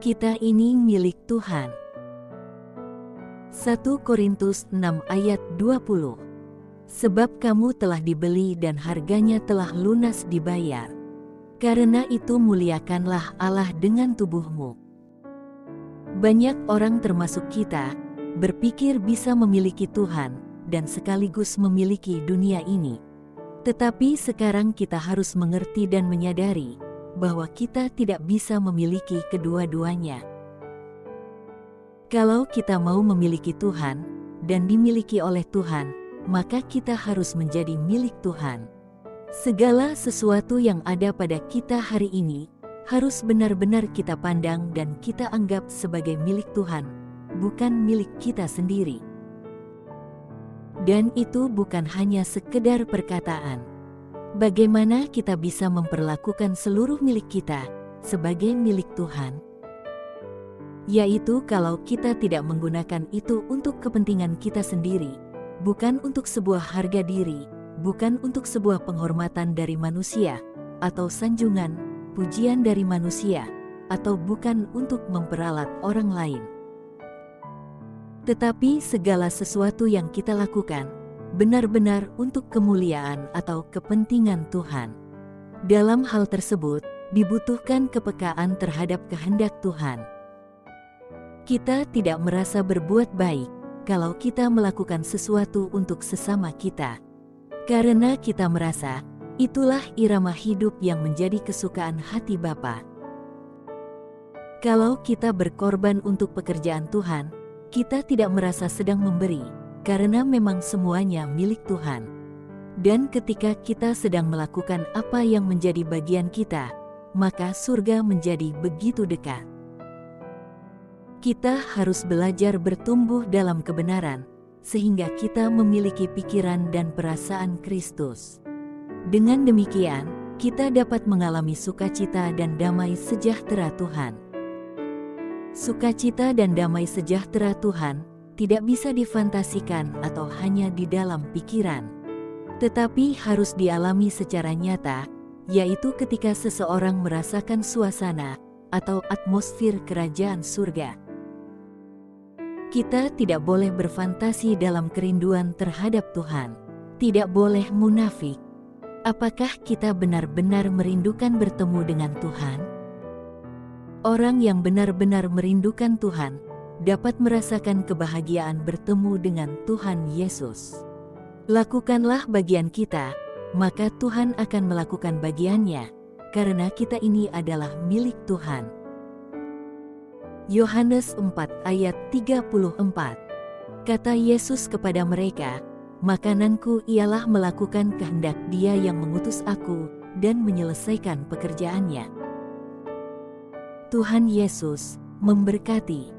Kita ini milik Tuhan. 1 Korintus 6 ayat 20. Sebab kamu telah dibeli dan harganya telah lunas dibayar. Karena itu muliakanlah Allah dengan tubuhmu. Banyak orang termasuk kita, berpikir bisa memiliki Tuhan, dan sekaligus memiliki dunia ini. Tetapi sekarang kita harus mengerti dan menyadari, bahwa kita tidak bisa memiliki kedua-duanya. Kalau kita mau memiliki Tuhan, dan dimiliki oleh Tuhan, maka kita harus menjadi milik Tuhan. Segala sesuatu yang ada pada kita hari ini, harus benar-benar kita pandang dan kita anggap sebagai milik Tuhan, bukan milik kita sendiri. Dan itu bukan hanya sekedar perkataan. Bagaimana kita bisa memperlakukan seluruh milik kita sebagai milik Tuhan? Yaitu kalau kita tidak menggunakan itu untuk kepentingan kita sendiri, bukan untuk sebuah harga diri, bukan untuk sebuah penghormatan dari manusia, atau sanjungan, pujian dari manusia, atau bukan untuk memperalat orang lain. Tetapi segala sesuatu yang kita lakukan, benar-benar untuk kemuliaan atau kepentingan Tuhan. Dalam hal tersebut, dibutuhkan kepekaan terhadap kehendak Tuhan. Kita tidak merasa berbuat baik kalau kita melakukan sesuatu untuk sesama kita. Karena kita merasa, itulah irama hidup yang menjadi kesukaan hati Bapa. Kalau kita berkorban untuk pekerjaan Tuhan, kita tidak merasa sedang memberi, karena memang semuanya milik Tuhan. Dan ketika kita sedang melakukan apa yang menjadi bagian kita, maka surga menjadi begitu dekat. Kita harus belajar bertumbuh dalam kebenaran, sehingga kita memiliki pikiran dan perasaan Kristus. Dengan demikian, kita dapat mengalami sukacita dan damai sejahtera Tuhan. Sukacita dan damai sejahtera Tuhan tidak bisa difantasikan atau hanya di dalam pikiran, tetapi harus dialami secara nyata, yaitu ketika seseorang merasakan suasana atau atmosfer kerajaan surga. Kita tidak boleh berfantasi dalam kerinduan terhadap Tuhan, tidak boleh munafik. Apakah kita benar-benar merindukan bertemu dengan Tuhan? Orang yang benar-benar merindukan Tuhan dapat merasakan kebahagiaan bertemu dengan Tuhan Yesus. Lakukanlah bagian kita, maka Tuhan akan melakukan bagiannya, karena kita ini adalah milik Tuhan. Yohanes 4 ayat 34. Kata Yesus kepada mereka, "Makananku ialah melakukan kehendak Dia yang mengutus aku dan menyelesaikan pekerjaannya." Tuhan Yesus memberkati.